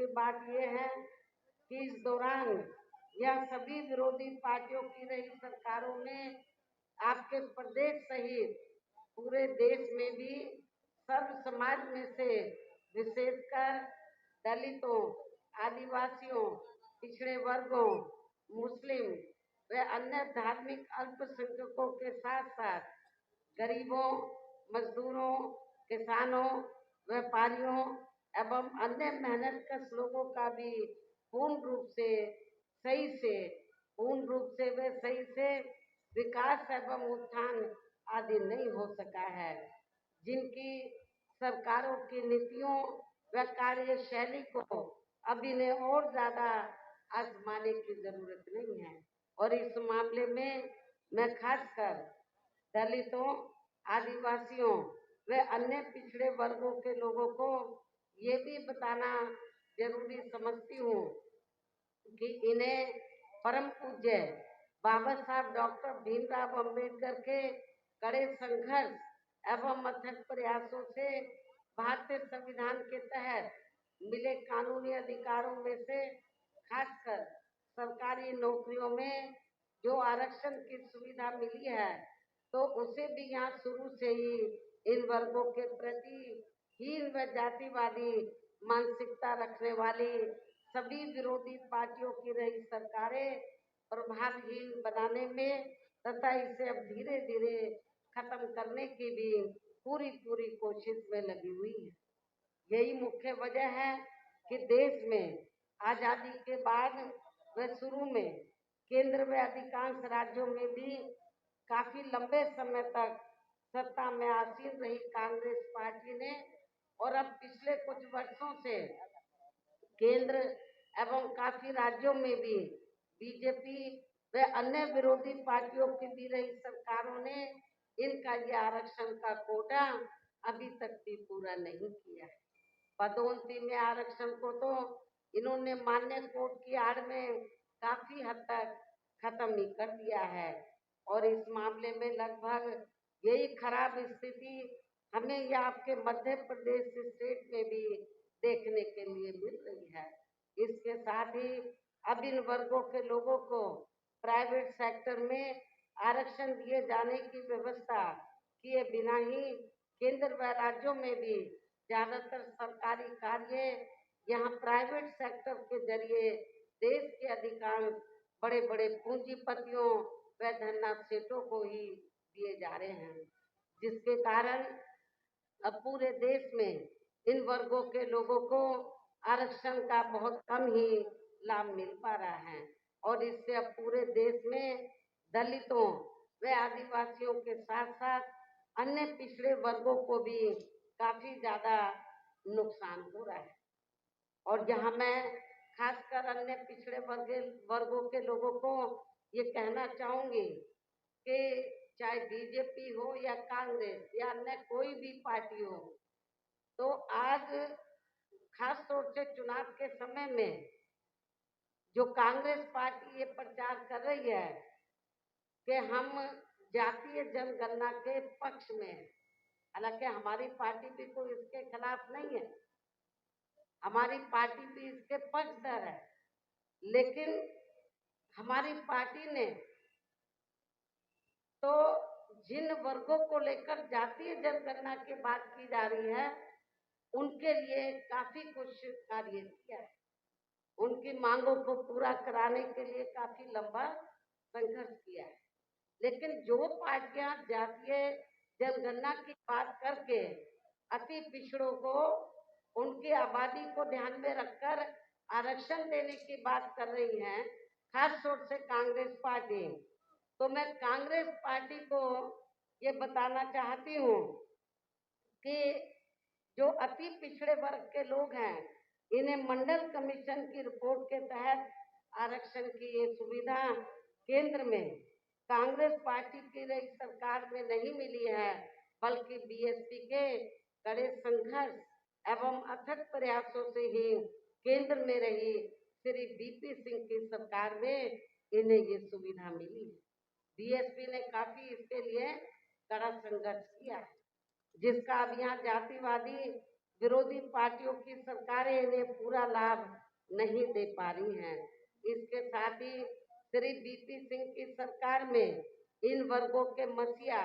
की बात ये है कि इस दौरान यह सभी विरोधी पार्टियों की रही सरकारों ने आपके प्रदेश सहित पूरे देश में भी सर्व समाज में से विशेषकर दलितों, आदिवासियों, पिछड़े वर्गों, मुस्लिम व अन्य धार्मिक अल्पसंख्यकों के साथ साथ गरीबों, मजदूरों, किसानों, व्यापारियों एवं अन्य मेहनतकश लोगों का भी पूर्ण रूप से व सही से विकास एवं उत्थान आदि नहीं हो सका है, जिनकी सरकारों की नीतियों व कार्यशैली को अब इन्हें और ज्यादा आजमाने की जरूरत नहीं है। और इस मामले में मैं खासकर दलितों, आदिवासियों व अन्य पिछड़े वर्गों के लोगों को ये भी बताना जरूरी समझती हूँ कि इन्हें परम पूज्य बाबा साहब डॉक्टर भीमराव अंबेडकर के कड़े संघर्ष एवं अथक प्रयासों से भारतीय संविधान के तहत मिले कानूनी अधिकारों में से खासकर सरकारी नौकरियों में जो आरक्षण की सुविधा मिली है, तो उसे भी यहाँ शुरू से ही इन वर्गों के प्रति हीन व जातिवादी मानसिकता रखने वाली सभी विरोधी पार्टियों की रही सरकारें प्रभावहीन बनाने में तथा इसे अब धीरे धीरे खत्म करने की भी पूरी कोशिश में लगी हुई है। यही मुख्य वजह है कि देश में आजादी के बाद व शुरू में केंद्र में अधिकांश राज्यों में भी काफी लंबे समय तक सत्ता में आसीन रही कांग्रेस पार्टी ने और अब पिछले कुछ वर्षों से केंद्र एवं काफी राज्यों में भी बीजेपी व अन्य विरोधी पार्टियों की भी रही सरकारों ने इनका ये आरक्षण का कोटा अभी तक भी पूरा नहीं किया है। पदोन्नति में आरक्षण को तो इन्होंने मान्य कोर्ट की आड़ में काफी हद तक खत्म ही कर दिया है और इस मामले में लगभग यही खराब स्थिति हमें या आपके मध्य प्रदेश स्टेट में भी देखने के लिए मिल रही है। इसके साथ ही अब इन वर्गों के लोगों को प्राइवेट सेक्टर में आरक्षण दिए जाने की व्यवस्था किए बिना ही केंद्र व राज्यों में भी ज्यादातर सरकारी कार्य यहाँ प्राइवेट सेक्टर के जरिए देश के अधिकांश बड़े बड़े पूंजीपतियों व धनना सेठों को ही दिए जा रहे हैं, जिसके कारण अब पूरे देश में इन वर्गों के लोगों को आरक्षण का बहुत कम ही लाभ मिल पा रहा है और इससे अब पूरे देश में दलितों व आदिवासियों के साथ साथ अन्य पिछड़े वर्गों को भी काफी ज्यादा नुकसान हो रहा है। और जहाँ मैं खासकर अन्य पिछड़े वर्गों के लोगों को ये कहना चाहूंगी कि चाहे बीजेपी हो या कांग्रेस या अन्य कोई भी पार्टी हो, तो आज खास तौर से चुनाव के समय में जो कांग्रेस पार्टी ये प्रचार कर रही है कि हम जातीय जनगणना के पक्ष में हैं, हालांकि हमारी पार्टी भी कोई इसके खिलाफ नहीं है, हमारी पार्टी भी इसके पक्षधर है, लेकिन हमारी पार्टी ने तो जिन वर्गों को लेकर जातीय जनगणना की बात की जा रही है उनके लिए काफी कुछ कार्य किया है, उनकी मांगों को पूरा कराने के लिए काफी लंबा संघर्ष किया है। लेकिन जो पार्टियां जातीय जनगणना की बात करके अति पिछड़ों को उनकी आबादी को ध्यान में रखकर आरक्षण देने की बात कर रही हैं, खास तौर से कांग्रेस पार्टी, तो मैं कांग्रेस पार्टी को ये बताना चाहती हूँ कि जो अति पिछड़े वर्ग के लोग हैं इन्हें मंडल कमीशन की रिपोर्ट के तहत आरक्षण की ये सुविधा केंद्र में कांग्रेस पार्टी की रही सरकार में नहीं मिली है, बल्कि बीएसपी के कड़े संघर्ष एवं अथक प्रयासों से ही केंद्र में रही श्री बीपी सिंह की सरकार में इन्हें ये सुविधा मिली है। बीएसपी ने काफी इसके लिए कड़ा संघर्ष किया है, जिसका अब यहाँ जातिवादी विरोधी पार्टियों की सरकारें इन्हें पूरा लाभ नहीं दे पा रही हैं। इसके साथ ही श्री बीपी सिंह की सरकार में इन वर्गों के मसीहा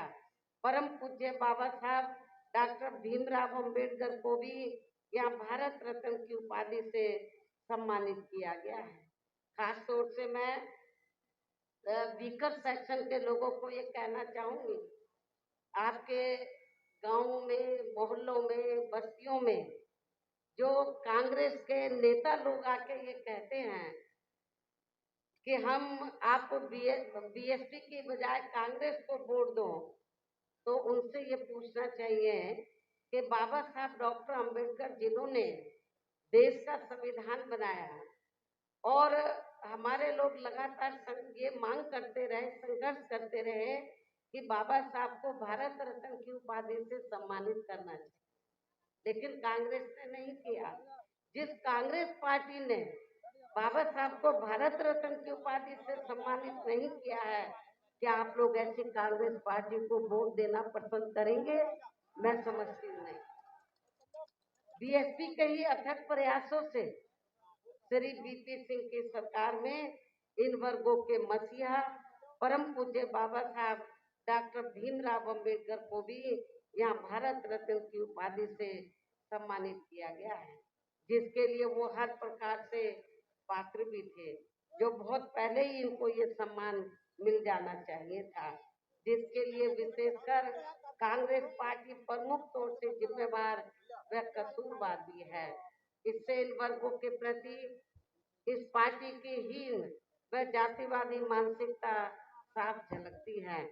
परम पूज्य बाबा साहब डॉक्टर भीमराव अंबेडकर को भी यहाँ भारत रत्न की उपाधि से सम्मानित किया गया है। खास तौर से मैं वीकर सेक्शन के लोगों को ये कहना चाहूंगी, आपके गांवों में, मोहल्लों में, बस्तियों में जो कांग्रेस के नेता लोग आके ये कहते हैं कि हम आपको बीएसपी की बजाय कांग्रेस को वोट दो, तो उनसे ये पूछना चाहिए कि बाबा साहब डॉक्टर अंबेडकर जिन्होंने देश का संविधान बनाया और हमारे लोग लगातार ये मांग करते रहे, संघर्ष करते रहे कि बाबा साहब को भारत रत्न की उपाधि से सम्मानित करना चाहिए, लेकिन कांग्रेस ने नहीं किया। जिस कांग्रेस पार्टी ने बाबा साहब को भारत रत्न की उपाधि से सम्मानित नहीं किया है, क्या आप लोग ऐसी कांग्रेस पार्टी को वोट देना पसंद करेंगे? मैं समझती हूँ नहीं। बीएसपी के ही अथक प्रयासों से श्री बीपी सिंह की सरकार में इन वर्गों के मसीहा परम पूज्य बाबा साहब डॉक्टर भीमराव अंबेडकर को भी यहाँ भारत रत्न की उपाधि से सम्मानित किया गया है, जिसके लिए वो हर प्रकार से पात्र भी थे, जो बहुत पहले ही इनको ये सम्मान मिल जाना चाहिए था, जिसके लिए विशेषकर कांग्रेस पार्टी प्रमुख तौर से जिम्मेवार व कसूरवार भी है। इससे इन वर्गों के प्रति इस पार्टी की हीन व जातिवादी मानसिकता साफ झलकती है,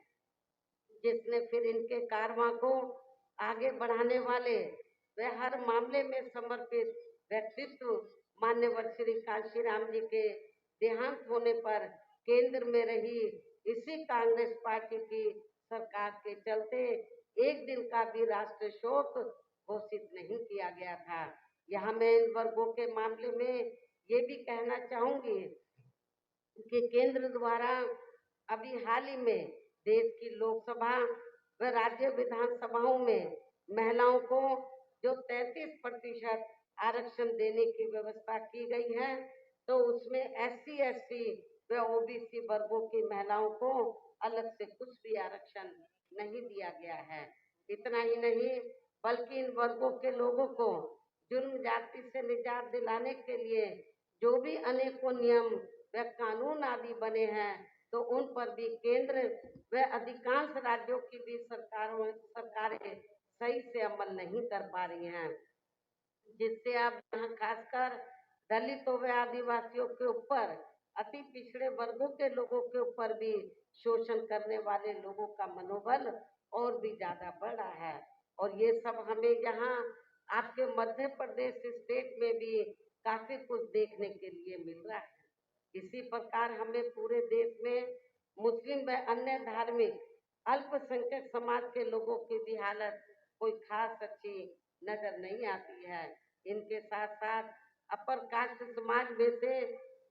जिसने फिर इनके कारवां को आगे बढ़ाने वाले व हर मामले में समर्पित व्यक्तित्व मान्यवर श्री कांशीराम जी के देहांत होने पर केंद्र में रही इसी कांग्रेस पार्टी की सरकार के चलते एक दिन का भी राष्ट्रीय शोक घोषित नहीं किया गया था। यहाँ मैं इन वर्गों के मामले में ये भी कहना चाहूंगी कि केंद्र द्वारा अभी हाल ही में देश की लोकसभा व राज्य विधानसभाओं में महिलाओं को जो 33% आरक्षण देने की व्यवस्था की गई है, तो उसमें SC, ST व OBC वर्गों की महिलाओं को अलग से कुछ भी आरक्षण नहीं दिया गया है। इतना ही नहीं, बल्कि इन वर्गों के लोगों को जुर्म जाति से निजात दिलाने के लिए जो भी अनेकों नियम व कानून आदि बने हैं, तो उन पर भी केंद्र व अधिकांश राज्यों की भी सरकारें सही से अमल नहीं कर पा रही हैं, जिससे अब यहाँ खासकर दलितों व आदिवासियों के ऊपर, अति पिछड़े वर्गों के लोगों के ऊपर भी शोषण करने वाले लोगों का मनोबल और भी ज्यादा बढ़ रहा है। और ये सब हमें यहाँ आपके मध्य प्रदेश स्टेट में भी काफी कुछ देखने के लिए मिल रहा है। इसी प्रकार हमें पूरे देश में मुस्लिम व अन्य धार्मिक अल्पसंख्यक समाज के लोगों की भी हालत कोई खास अच्छी नजर नहीं आती है। इनके साथ साथ अपर कास्ट समाज में से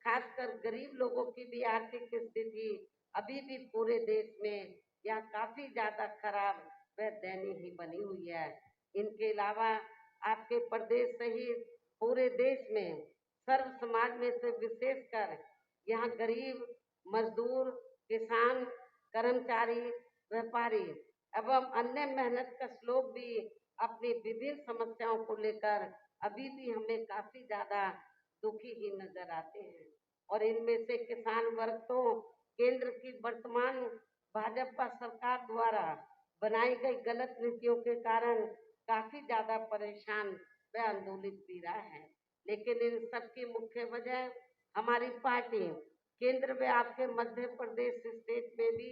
खासकर गरीब लोगों की भी आर्थिक स्थिति अभी भी पूरे देश में या काफी ज्यादा खराब व दयनीय ही बनी हुई है। इनके अलावा आपके प्रदेश सहित पूरे देश में सर्व समाज में से विशेषकर यहाँ गरीब, मजदूर, किसान, कर्मचारी, व्यापारी एवं अन्य मेहनतकश लोग भी अपनी विभिन्न समस्याओं को लेकर अभी भी हमें काफी ज्यादा दुखी ही नजर आते हैं। और इनमें से किसान वर्ग तो केंद्र की वर्तमान भाजपा सरकार द्वारा बनाई गई गलत नीतियों के कारण काफी ज्यादा परेशान व आंदोलित भी रहा है। लेकिन इन सब की मुख्य वजह हमारी पार्टी केंद्र में आपके मध्य प्रदेश स्टेट में भी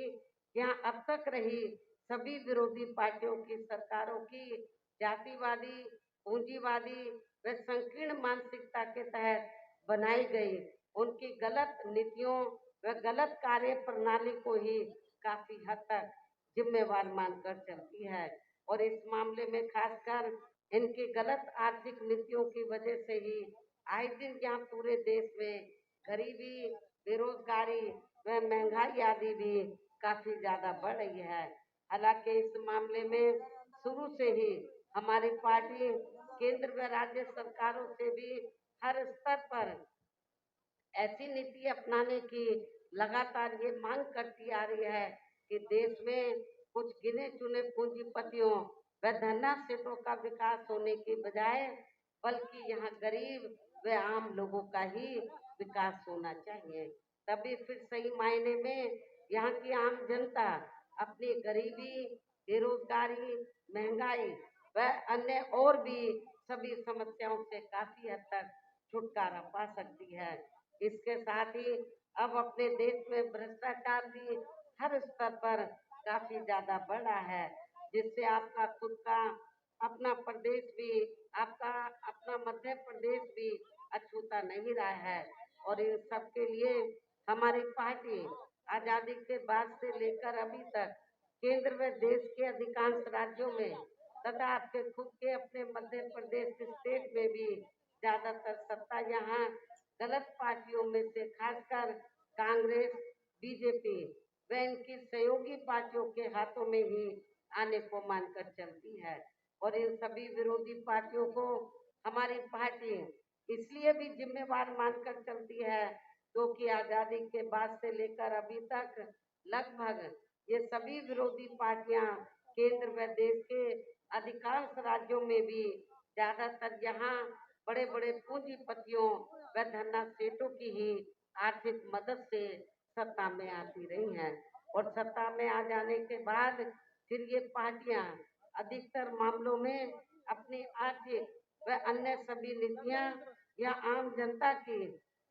यहाँ अब तक रही सभी विरोधी पार्टियों की सरकारों की जातिवादी, पूंजीवादी व संकीर्ण मानसिकता के तहत बनाई गई उनकी गलत नीतियों व गलत कार्य प्रणाली को ही काफी हद तक जिम्मेवार मानकर चलती है। और इस मामले में खासकर इनकी गलत आर्थिक नीतियों की वजह से ही आए दिन यहाँ पूरे देश में गरीबी, बेरोजगारी व महंगाई आदि भी काफी ज्यादा बढ़ रही है। हालांकि इस मामले में शुरू से ही हमारी पार्टी केंद्र व राज्य सरकारों से भी हर स्तर पर ऐसी नीति अपनाने की लगातार ये मांग करती आ रही है कि देश में कुछ गिने चुने पूंजीपतियों व धनाढ्यों का विकास होने की बजाय बल्कि यहाँ गरीब व आम लोगों का ही विकास होना चाहिए। तभी फिर सही मायने में यहाँ की आम जनता अपनी गरीबी, बेरोजगारी, महंगाई व अन्य और भी सभी समस्याओं से काफी हद तक छुटकारा पा सकती है। इसके साथ ही अब अपने देश में भ्रष्टाचार भी हर स्तर पर काफी ज्यादा बढ़ा है, जिससे आपका खुद का अपना प्रदेश भी, आपका अपना मध्य प्रदेश भी अछूता नहीं रहा है। और इन सब के लिए हमारी पार्टी आजादी के बाद से लेकर अभी तक केंद्र व देश के अधिकांश राज्यों में तथा आपके खुद के अपने मध्य प्रदेश स्टेट में भी ज्यादातर सत्ता यहाँ गलत पार्टियों में से खासकर कांग्रेस, बीजेपी व इनकी सहयोगी पार्टियों के हाथों में ही आने को मानकर चलती है। और इन सभी विरोधी पार्टियों को हमारी पार्टी इसलिए भी जिम्मेवार मानकर चलती है क्योंकि आजादी के बाद से लेकर अभी तक लगभग ये सभी विरोधी पार्टियां केंद्र व देश के अधिकांश राज्यों में भी ज्यादातर यहाँ बड़े बड़े पूंजीपतियों व धनाढ्यों की ही आर्थिक मदद से सत्ता में आती रही हैं। और सत्ता में आ जाने के बाद फिर ये पार्टियां अधिकतर मामलों में अपनी आर्थिक व अन्य सभी नीतियां या आम जनता की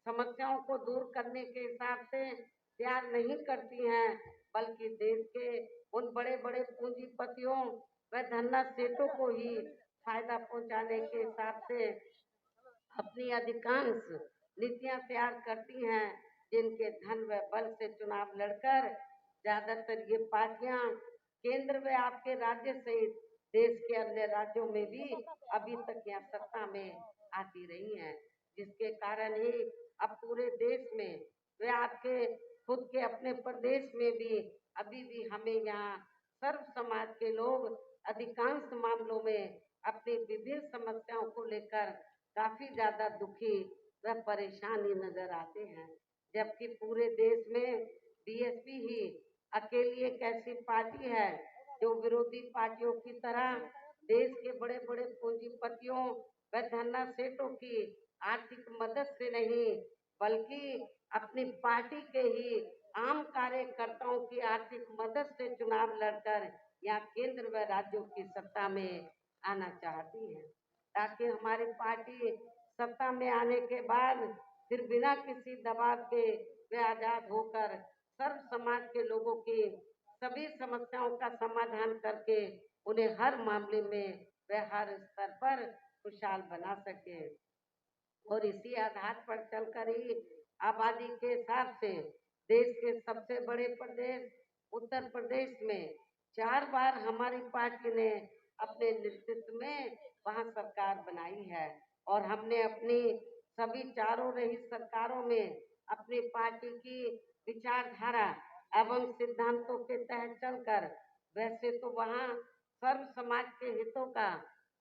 समस्याओं को दूर करने के हिसाब से तैयार नहीं करती हैं, बल्कि देश के उन बड़े बड़े पूंजीपतियों व धनाढ्यों को ही फायदा पहुंचाने के हिसाब से अपनी अधिकांश नीतियां तैयार करती हैं, जिनके धन व बल से चुनाव लड़कर ज्यादातर ये पार्टियां केंद्र व आपके राज्य सहित देश के अन्य राज्यों में भी अभी तक यहाँ सत्ता में आती रही हैं, जिसके कारण ही अब पूरे देश में व आपके खुद के अपने प्रदेश में भी अभी भी हमें यहाँ सर्व समाज के लोग अधिकांश मामलों में अपनी विभिन्न समस्याओं को लेकर काफी ज्यादा दुखी व परेशान ही नजर आते हैं। जबकि पूरे देश में बीएसपी ही अकेली एक ऐसी पार्टी है जो विरोधी पार्टियों की तरह देश के बड़े बड़े पूंजीपतियों व धनाढ्यों की आर्थिक मदद से नहीं, बल्कि अपनी पार्टी के ही आम कार्यकर्ताओं की आर्थिक मदद से चुनाव लड़कर या केंद्र व राज्यों की सत्ता में आना चाहती है, ताकि हमारी पार्टी सत्ता में आने के बाद फिर बिना किसी दबाव के वे आजाद होकर सर्व समाज के लोगों की सभी समस्याओं का समाधान करके उन्हें हर मामले में वे हर स्तर पर खुशहाल बना सके। और इसी आधार पर चलकर ही आबादी के हिसाब से देश के सबसे बड़े प्रदेश उत्तर प्रदेश में 4 बार हमारी पार्टी ने अपने नेतृत्व में वहाँ सरकार बनाई है। और हमने अपनी सभी चारों रही सरकारों में अपनी पार्टी की विचारधारा एवं सिद्धांतों के तहत चलकर वैसे तो वहाँ सर्व समाज के हितों का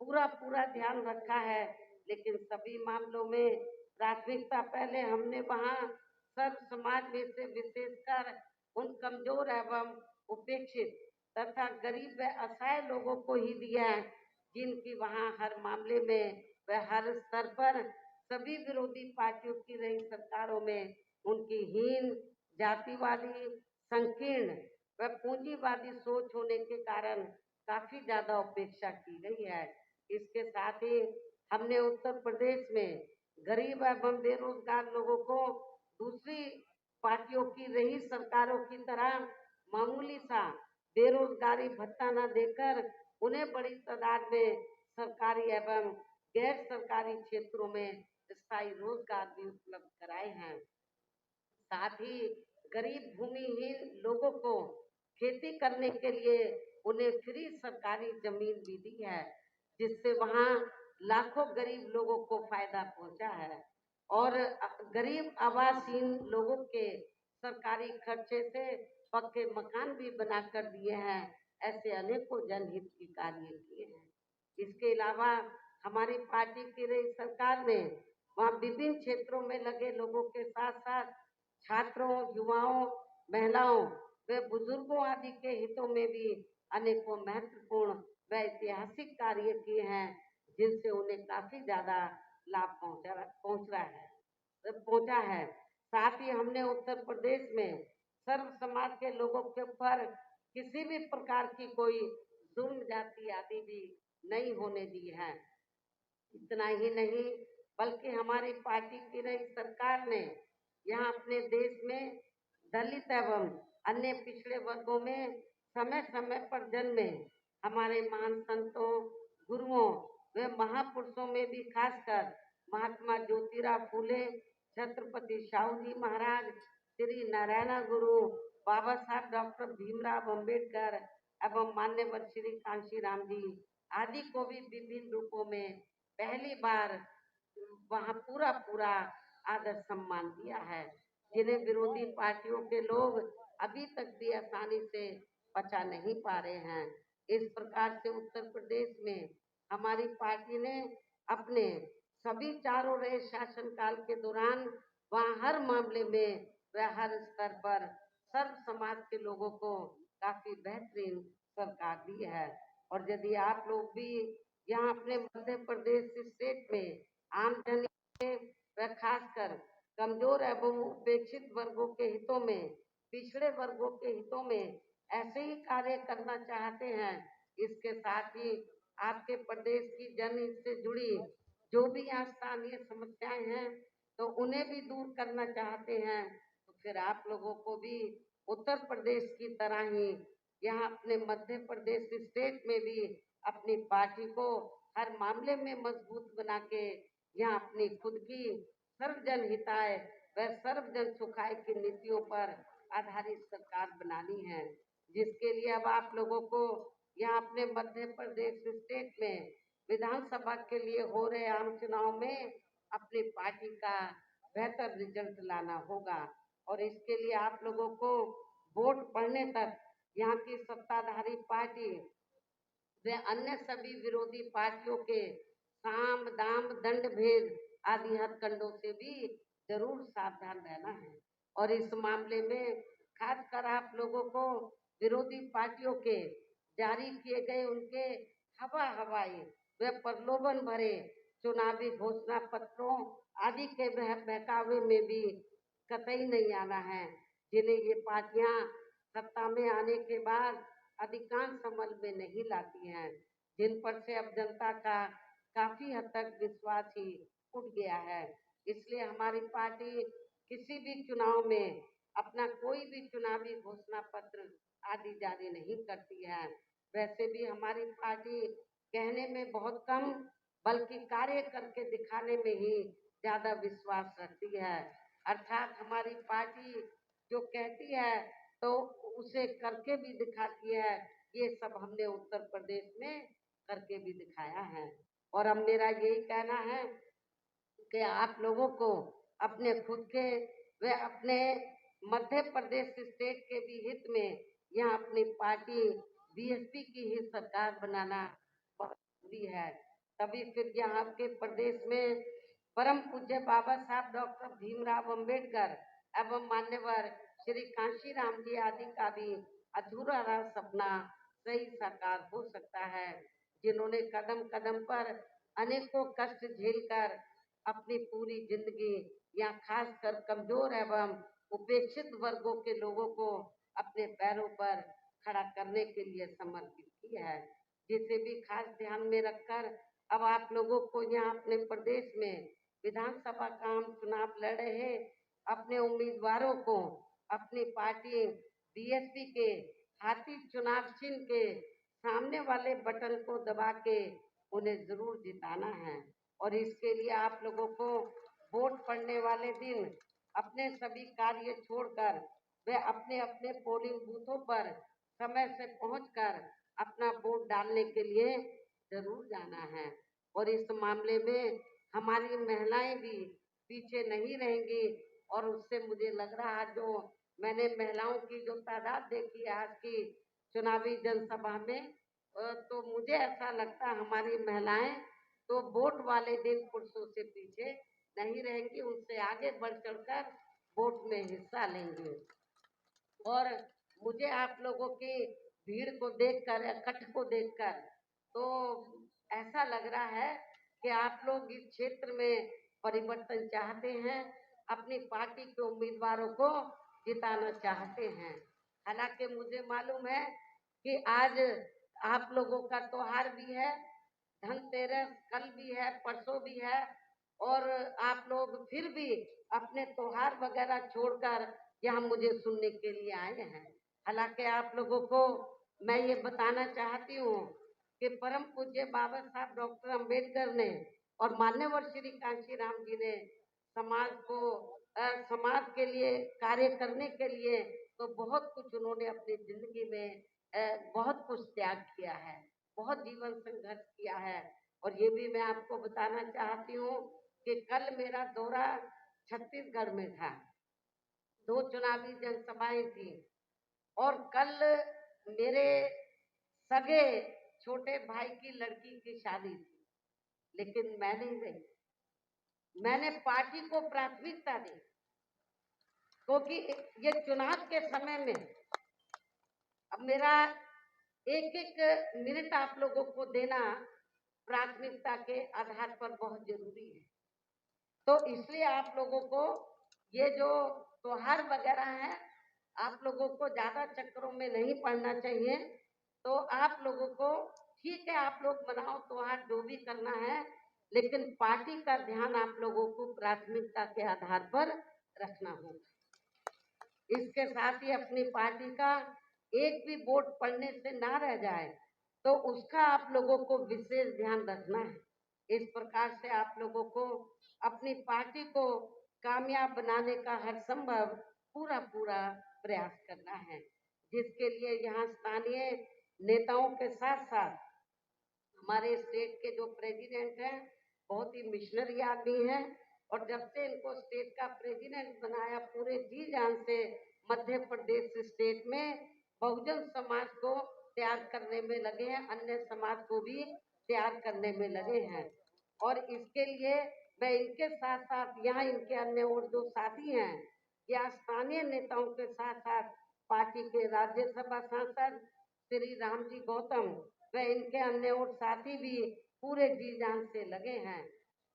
पूरा पूरा ध्यान रखा है, लेकिन सभी मामलों में प्राथमिकता पहले हमने वहाँ सर्व समाज में से विशेषकर उन कमजोर एवं उपेक्षित तथा गरीब व असहाय लोगों को ही दिया है, जिनकी वहाँ हर मामले में व हर स्तर पर सभी विरोधी पार्टियों की रही सरकारों में उनकी हीन, जातिवादी, संकीर्ण व पूंजीवादी सोच होने के कारण काफी ज्यादा उपेक्षा की गई है। इसके साथ ही हमने उत्तर प्रदेश में गरीब एवं बेरोजगार लोगों को दूसरी पार्टियों की रही सरकारों की तरह मामूली सा बेरोजगारी भत्ता न देकर उन्हें बड़ी तादाद में सरकारी एवं गैर सरकारी क्षेत्रों में स्थायी रोजगार भी उपलब्ध कराए हैं। साथ ही गरीब भूमिहीन लोगों को खेती करने के लिए उन्हें फ्री सरकारी जमीन भी दी है, जिससे वहाँ लाखों गरीब लोगों को फायदा पहुंचा है। और गरीब आवासहीन लोगों के सरकारी खर्चे से पक्के मकान भी बनाकर दिए हैं। ऐसे अनेकों जनहित के कार्य किए हैं। इसके अलावा हमारी पार्टी की रही सरकार ने वहाँ विभिन्न क्षेत्रों में लगे लोगों के साथ साथ छात्रों, युवाओं, महिलाओं व बुजुर्गों आदि के हितों में भी अनेकों महत्वपूर्ण व ऐतिहासिक कार्य किए हैं, जिनसे उन्हें काफी ज्यादा लाभ पहुंचा है। साथ ही हमने उत्तर प्रदेश में सर्व समाज के लोगों के ऊपर किसी भी प्रकार की कोई जुल्म जाति आदि भी नहीं होने दी है। इतना ही नहीं, बल्कि हमारी पार्टी की रही सरकार ने यहाँ अपने देश में दलित एवं अन्य पिछड़े वर्गों में समय समय पर जन्मे हमारे महान संतों, गुरुओं व महापुरुषों में भी खासकर महात्मा ज्योतिराव फूले, छत्रपति शाहू जी महाराज, श्री नारायण गुरु, बाबा साहब डॉक्टर भीमराव अंबेडकर एवं मान्यवर श्री कांशीराम जी आदि को भी विभिन्न रूपों में पहली बार वहाँ पूरा पूरा आदर सम्मान दिया है, जिन्हें विरोधी पार्टियों के लोग अभी तक भी आसानी से पचा नहीं पा रहे हैं। इस प्रकार से उत्तर प्रदेश में हमारी पार्टी ने अपने सभी चारों रहे शासनकाल के दौरान वहाँ हर मामले में व हर स्तर पर सर्व समाज के लोगों को काफी बेहतरीन सरकार दी है। और यदि आप लोग भी यहाँ अपने मध्य प्रदेश स्टेट में आम जन व खासकर कमजोर एवं उपेक्षित वर्गों के हितों में, पिछड़े वर्गों के हितों में ऐसे ही कार्य करना चाहते हैं, इसके साथ ही आपके प्रदेश की जनहित से जुड़ी जो भी यहाँ स्थानीय समस्याएं हैं तो उन्हें भी दूर करना चाहते हैं, तो फिर आप लोगों को भी उत्तर प्रदेश की तरह ही यहाँ अपने मध्य प्रदेश स्टेट में भी अपनी पार्टी को हर मामले में मजबूत बना के यहाँ अपनी खुद की सर्वजन हिताय व सर्वजन सुखाय की नीतियों पर आधारित सरकार बनानी है, जिसके लिए अब आप लोगों को यहाँ अपने मध्य प्रदेश स्टेट में विधानसभा के लिए हो रहे आम चुनाव में अपनी पार्टी का बेहतर रिजल्ट लाना होगा। और इसके लिए आप लोगों को वोट पड़ने तक यहाँ की सत्ताधारी पार्टी वे अन्य सभी विरोधी पार्टियों के साम दाम दंड भेद आदि हथकंडों से भी जरूर सावधान रहना है। और इस मामले में खासकर आप लोगों को विरोधी पार्टियों के जारी किए गए उनके हवाई व प्रलोभन भरे चुनावी घोषणा पत्रों आदि के बहकावे में भी कतई नहीं आना है, जिन्हें ये पार्टियां सत्ता में आने के बाद अधिकांश अमल में नहीं लाती हैं, जिन पर से अब जनता का काफी हद तक विश्वास ही उठ गया है। इसलिए हमारी पार्टी किसी भी चुनाव में अपना कोई भी चुनावी घोषणा पत्र आदि जारी नहीं करती है। वैसे भी हमारी पार्टी कहने में बहुत कम बल्कि कार्य करके दिखाने में ही ज्यादा विश्वास रखती है। अर्थात हमारी पार्टी जो कहती है तो उसे करके भी दिखाती है। ये सब हमने उत्तर प्रदेश में करके भी दिखाया है। और अब मेरा यही कहना है कि आप लोगों को अपने खुद के व अपने मध्य प्रदेश स्टेट के भी हित में यहाँ अपनी पार्टी बीएसपी की ही सरकार बनाना बहुत जरूरी है। तभी फिर यहाँ के प्रदेश में परम पूज्य बाबा साहब डॉक्टर भीमराव अंबेडकर एवं मान्यवर श्री कांशीराम जी आदि का भी अधूरा रहा सपना सही साकार हो सकता है, जिन्होंने कदम कदम पर अनेकों कष्ट झेलकर अपनी पूरी जिंदगी या खासकर कमजोर एवं उपेक्षित वर्गों के लोगों को अपने पैरों पर खड़ा करने के लिए समर्पित की है, जिसे भी खास ध्यान में रखकर अब आप लोगों को यहाँ अपने प्रदेश में विधानसभा का आम चुनाव लड़ रहे अपने उम्मीदवारों को अपनी पार्टी बीएसपी के हाथी चुनाव चिन्ह के सामने वाले बटन को दबा के उन्हें जरूर जिताना है। और इसके लिए आप लोगों को वोट पड़ने वाले दिन अपने सभी कार्य छोड़कर वे अपने अपने पोलिंग बूथों पर समय से पहुंचकर अपना वोट डालने के लिए जरूर जाना है। और इस मामले में हमारी महिलाएं भी पीछे नहीं रहेंगी। और उससे मुझे लग रहा है जो मैंने महिलाओं की जो तादाद देखी है आज की चुनावी जनसभा में तो मुझे ऐसा लगता है हमारी महिलाएं तो वोट वाले दिन पुरुषों से पीछे नहीं रहेंगी, उनसे आगे बढ़ चढ़कर वोट में हिस्सा लेंगे। और मुझे आप लोगों की भीड़ को देखकर, इकट्ठ को देखकर तो ऐसा लग रहा है कि आप लोग इस क्षेत्र में परिवर्तन चाहते हैं, अपनी पार्टी के उम्मीदवारों को जिताना चाहते हैं। हालांकि मुझे मालूम है कि आज आप लोगों का त्योहार भी है, धनतेरस कल भी है, परसों भी है, और आप लोग फिर भी अपने त्योहार वगैरह छोड़कर यहाँ मुझे सुनने के लिए आए हैं। हालांकि आप लोगों को मैं ये बताना चाहती हूँ कि परम पूज्य बाबा साहब डॉक्टर अंबेडकर ने और मान्यवर श्री कांशीराम जी ने समाज के लिए कार्य करने के लिए तो बहुत कुछ उन्होंने अपनी जिंदगी में बहुत कुछ त्याग किया है, बहुत जीवन संघर्ष किया है। और ये भी मैं आपको बताना चाहती हूँ कि कल मेरा दौरा छत्तीसगढ़ में था, 2 चुनावी जनसभाएं थी, और कल मेरे सगे छोटे भाई की लड़की की शादी थी, लेकिन मैं नहीं गई। मैंने पार्टी को प्राथमिकता दी, क्योंकि ये चुनाव के समय में अब मेरा एक एक मिनट आप लोगों को देना प्राथमिकता के आधार पर बहुत जरूरी है। तो इसलिए आप लोगों को ये जो त्योहार वगैरह है, आप लोगों को ज्यादा चक्करों में नहीं पड़ना चाहिए। तो आप लोगों को ठीक है, आप लोग मनाओ त्योहार, जो भी करना है, लेकिन पार्टी का ध्यान आप लोगों को प्राथमिकता के आधार पर रखना होगा। इसके साथ ही अपनी पार्टी का एक भी वोट पड़ने से ना रह जाए, तो उसका आप लोगों को विशेष ध्यान रखना है। इस प्रकार से आप लोगों को अपनी पार्टी को कामयाब बनाने का हर संभव पूरा प्रयास करना है, जिसके लिए यहाँ स्थानीय नेताओं के साथ साथ हमारे स्टेट के जो प्रेसिडेंट हैं बहुत ही मिशनरी आदमी हैं, और जब से इनको स्टेट का प्रेसिडेंट बनाया पूरे जी जान से मध्य प्रदेश स्टेट में बहुजन समाज को तैयार करने में लगे हैं, अन्य समाज को भी तैयार करने में लगे हैं। और इसके लिए मैं इनके साथ साथ यहाँ इनके अन्य और जो साथी हैं या स्थानीय नेताओं के साथ साथ पार्टी के राज्यसभा सांसद श्री राम जी गौतम व इनके अन्य और साथी भी पूरे जी जान से लगे हैं।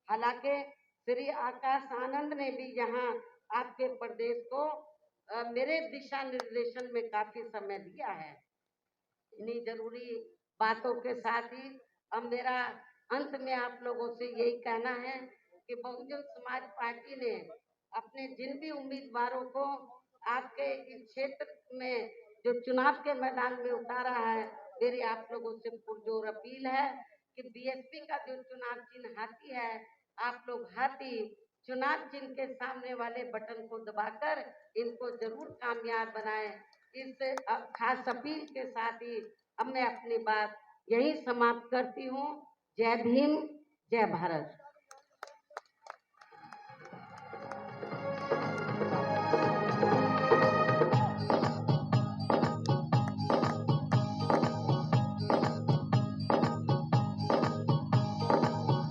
हालांकि श्री आकाश आनंद ने भी यहाँ आपके प्रदेश को मेरे दिशा निर्देशन में काफी समय दिया है। इन्हीं जरूरी बातों के साथ ही अब मेरा अंत में आप लोगों से यही कहना है कि बहुजन समाज पार्टी ने अपने जिन भी उम्मीदवारों को आपके इस क्षेत्र में जो चुनाव के मैदान में उतारा है, मेरी आप लोगों से पुरजोर अपील है कि बीएसपी का जो चुनाव चिन्ह हाथी है, आप लोग हाथी चुनाव चिन्ह के सामने वाले बटन को दबाकर इनको जरूर कामयाब बनाएं। इस खास अपील के साथ ही अब मैं अपनी बात यही समाप्त करती हूँ। जय भीम, जय भारत।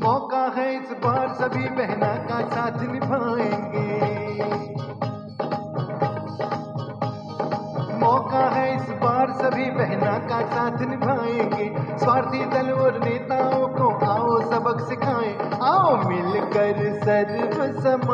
मौका है इस बार सभी बहना का साथ निभाएंगे, मौका है इस बार सभी बहना का साथ निभाएंगे। स्वार्थी दल और नेताओं को आओ सबक सिखाएं, आओ मिलकर सर्व समा